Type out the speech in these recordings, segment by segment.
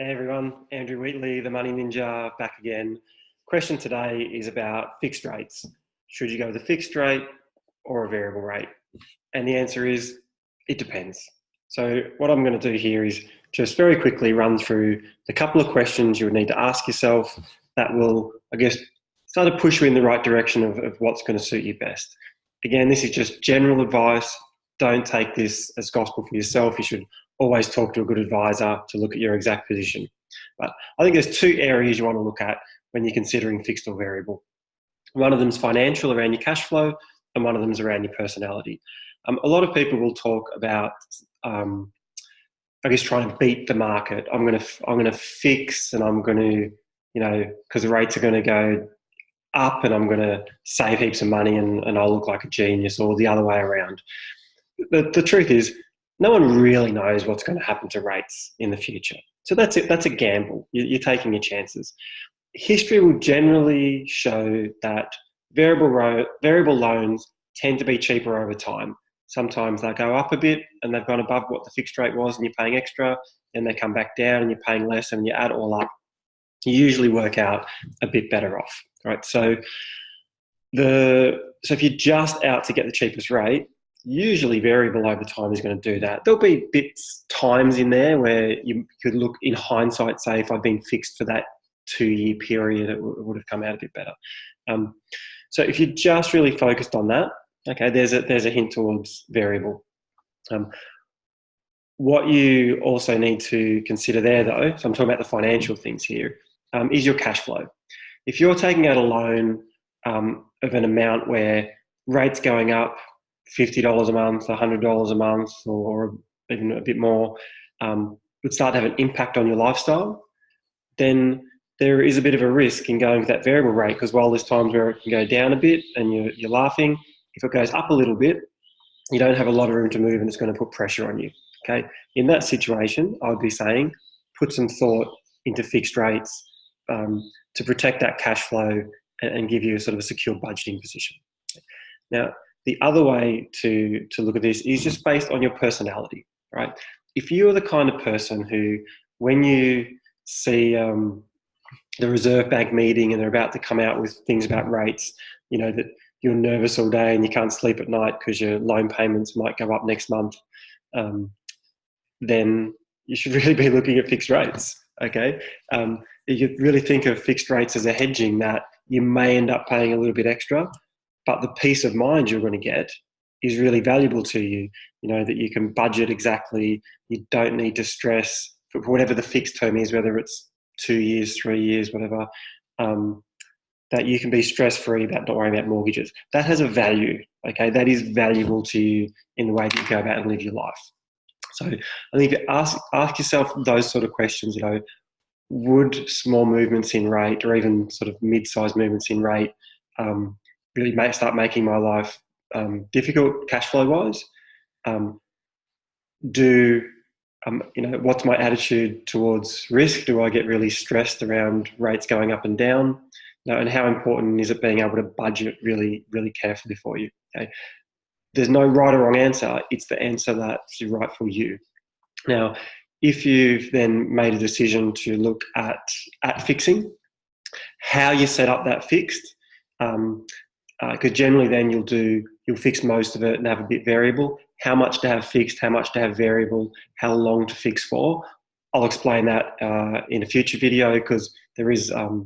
Hey everyone, Andrew Wheatley, the Money Ninja, back again. Question today is about fixed rates. Should you go with a fixed rate or a variable rate? And the answer is, it depends. So what I'm going to do here is just very quickly run through the couple of questions you would need to ask yourself that will, I guess, start to push you in the right direction of what's going to suit you best. Again, this is just general advice. Don't take this as gospel for yourself. You should always talk to a good advisor to look at your exact position. But I think there's two areas you want to look at when you're considering fixed or variable. One of them is financial, around your cash flow, and one of them is around your personality. A lot of people will talk about, I guess, trying to beat the market. I'm going to fix, and I'm going to, because the rates are going to go up, and I'm going to save heaps of money, and I'll look like a genius, or the other way around. The truth is, no one really knows what's going to happen to rates in the future. So that's it. That's a gamble. You're taking your chances. History will generally show that variable loans tend to be cheaper over time. Sometimes they go up a bit and they've gone above what the fixed rate was and you're paying extra, then they come back down and you're paying less, and when you add it all up, you usually work out a bit better off, right? So if you're just out to get the cheapest rate, usually variable over time is going to do that. There'll be times in there where you could look in hindsight, say if I'd been fixed for that 2-year period, it would have come out a bit better. So if you're just really focused on that, okay, there's a hint towards variable. What you also need to consider there, though, so I'm talking about the financial things here, is your cash flow. If you're taking out a loan of an amount where rates going up $50 a month, $100 a month, or even a bit more, would start to have an impact on your lifestyle, then there is a bit of a risk in going with that variable rate, because while there's times where it can go down a bit and you're laughing, if it goes up a little bit, you don't have a lot of room to move and it's going to put pressure on you. Okay, in that situation, I would be saying put some thought into fixed rates to protect that cash flow and give you a sort of a secure budgeting position. Now, the other way to look at this is just based on your personality, right? If you're the kind of person who, when you see the Reserve Bank meeting and they're about to come out with things about rates, that you're nervous all day and you can't sleep at night because your loan payments might go up next month, then you should really be looking at fixed rates, okay? You could really think of fixed rates as a hedging that you may end up paying a little bit extra, but the peace of mind you're going to get is really valuable to you, that you can budget exactly. You don't need to stress for whatever the fixed term is, whether it's 2 years, 3 years, whatever, that you can be stress-free about not worrying about mortgages. That has a value, okay? That is valuable to you in the way that you go about and live your life. So I think if you ask yourself those sort of questions, would small movements in rate or even sort of mid-sized movements in rate really start making my life difficult cash flow wise? What's my attitude towards risk? Do I get really stressed around rates going up and down? And how important is it being able to budget really, really carefully for you? Okay. There's no right or wrong answer. It's the answer that's right for you. Now, if you've then made a decision to look at fixing, how you set up that fixed, because generally then you'll fix most of it and have a bit variable. How much to have fixed, how much to have variable, how long to fix for. I'll explain that in a future video, because there is a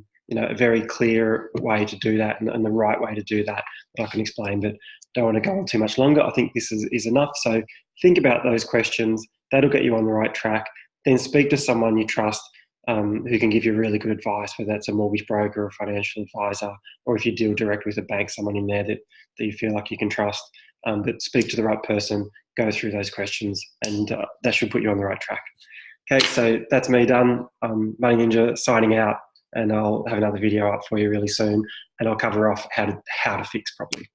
very clear way to do that and the right way to do that I can explain, but don't want to go on too much longer. I think this is enough. So think about those questions. That'll get you on the right track. Then speak to someone you trust who can give you really good advice, whether that's a mortgage broker or a financial advisor, or if you deal direct with a bank, someone in there that you feel like you can trust. But speak to the right person, go through those questions, and that should put you on the right track. Okay, so that's me done. Money Ninja signing out, and I'll have another video up for you really soon, and I'll cover off how to fix properly.